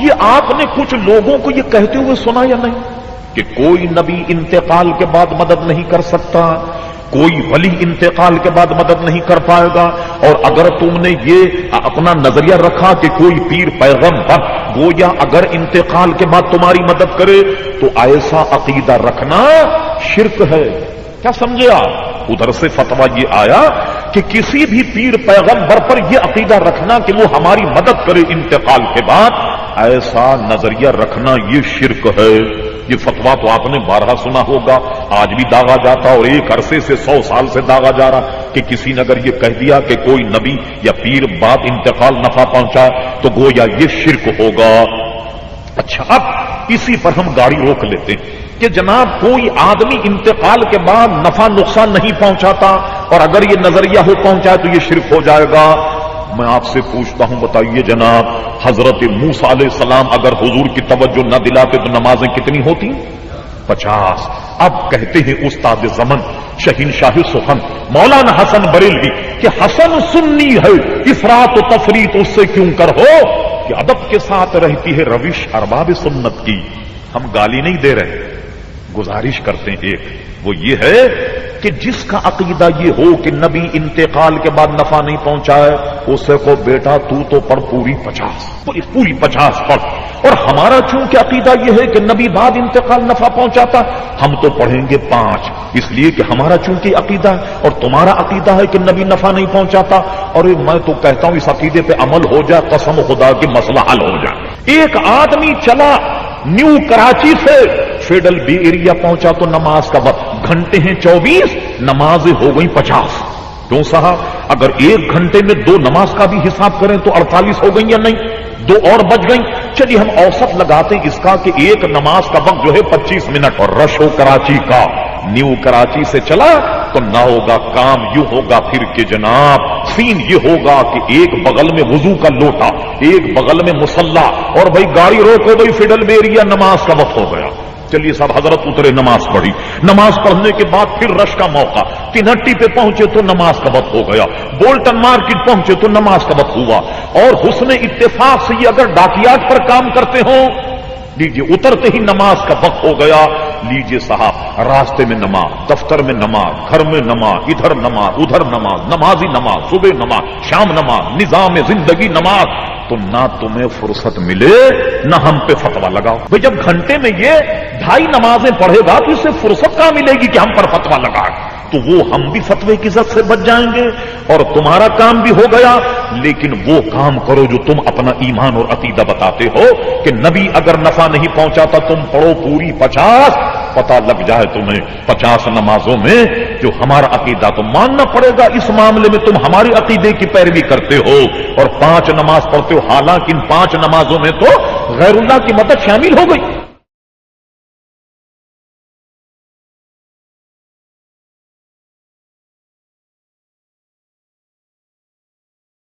یہ آپ نے کچھ لوگوں کو یہ کہتے ہوئے سنا یا نہیں کہ کوئی نبی انتقال کے بعد مدد نہیں کر سکتا، کوئی ولی انتقال کے بعد مدد نہیں کر پائے گا؟ اور اگر تم نے یہ اپنا نظریہ رکھا کہ کوئی پیر پیغمبر گویا اگر انتقال کے بعد تمہاری مدد کرے تو ایسا عقیدہ رکھنا شرک ہے. کیا سمجھے آپ؟ ادھر سے فتویٰ یہ آیا کہ کسی بھی پیر پیغمبر پر یہ عقیدہ رکھنا کہ وہ ہماری مدد کرے انتقال کے بعد، ایسا نظریہ رکھنا یہ شرک ہے. یہ فتویٰ تو آپ نے بارہا سنا ہوگا، آج بھی داغا جاتا اور ایک عرصے سے 100 سال سے داغا جا رہا کہ کسی نے اگر یہ کہہ دیا کہ کوئی نبی یا پیر بعد انتقال نفع پہنچا تو گویا یہ شرک ہوگا. اچھا، اب اسی پر ہم گاڑی روک لیتے ہیں کہ جناب کوئی آدمی انتقال کے بعد نفع نقصان نہیں پہنچاتا اور اگر یہ نظریہ ہو پہنچائے تو یہ شرک ہو جائے گا. میں آپ سے پوچھتا ہوں، بتائیے جناب، حضرت موسیٰ علیہ السلام اگر حضور کی توجہ نہ دلاتے تو نمازیں کتنی ہوتی؟ 50. اب کہتے ہیں استاد زمن شہنشاہ سخن مولانا حسن بریلوی کہ حسن سنی ہے، افراط و تفریط اس سے کیوں کر ہو کہ ادب کے ساتھ رہتی ہے روش ارباب سنت کی. ہم گالی نہیں دے رہے، گزارش کرتے ہیں ایک، وہ یہ ہے کہ جس کا عقیدہ یہ ہو کہ نبی انتقال کے بعد نفع نہیں پہنچائے اسے کو بیٹا تو پڑھ پوری 50 پڑھ. اور ہمارا چونکہ عقیدہ یہ ہے کہ نبی بعد انتقال نفع پہنچاتا، ہم تو پڑھیں گے 5، اس لیے کہ ہمارا چونکہ عقیدہ ہے اور تمہارا عقیدہ ہے کہ نبی نفع نہیں پہنچاتا. اور میں تو کہتا ہوں اس عقیدے پہ عمل ہو جائے، قسم خدا کہ مسئلہ حل ہو جائے. ایک آدمی چلا نیو کراچی سے فیڈل بی ایریا پہنچا تو نماز کا وقت گھنٹے ہیں 24، نمازیں ہو گئی 50. کیوں صاحب؟ اگر 1 گھنٹے میں 2 نماز کا بھی حساب کریں تو 48 ہو گئی یا نہیں؟ 2 اور بچ گئی. چلیے ہم اوسط لگاتے ہیں اس کا کہ ایک نماز کا وقت جو ہے 25 منٹ. اور رش ہو کراچی کا، نیو کراچی سے چلا تو نہ ہوگا کام یوں ہوگا پھر کہ جناب سین یہ ہوگا کہ ایک بغل میں وضو کا لوٹا، ایک بغل میں مصلی، اور بھائی گاڑی روکو بھائی فیڈل بیریا نماز کا وقت ہو گیا. چلیے صاحب حضرت اترے، نماز پڑھی، نماز پڑھنے کے بعد پھر رش کا موقع، تنہٹی پہ پہنچے تو نماز کا وقت ہو گیا، بولٹن مارکیٹ پہنچے تو نماز کا وقت ہوا. اور حسن اتفاق سے یہ اگر ڈاکیات پر کام کرتے ہوں، لیجیے اترتے ہی نماز کا وقت ہو گیا. لیجیے صاحب راستے میں نماز، دفتر میں نماز، گھر میں نماز، ادھر نماز ادھر نماز، نمازی نماز، صبح نماز، شام نماز، نظام زندگی نماز. تو نہ تمہیں فرصت ملے نہ ہم پہ فتویٰ لگاؤ. بھئی جب گھنٹے میں یہ 2.5 نمازیں پڑھے گا تو اس سے فرصت کہاں ملے گی کہ ہم پر فتویٰ لگائے؟ تو وہ ہم بھی فتوے کی عزت سے بچ جائیں گے اور تمہارا کام بھی ہو گیا. لیکن وہ کام کرو جو تم اپنا ایمان اور عقیدہ بتاتے ہو کہ نبی اگر نفع نہیں پہنچاتا تم پڑھو پوری 50. پتہ لگ جائے تمہیں 50 نمازوں میں جو ہمارا عقیدہ تو ماننا پڑے گا. اس معاملے میں تم ہمارے عقیدے کی پیروی کرتے ہو اور 5 نماز پڑھتے ہو، حالانکہ ان 5 نمازوں میں تو غیر اللہ کی مدد شامل ہو گئی.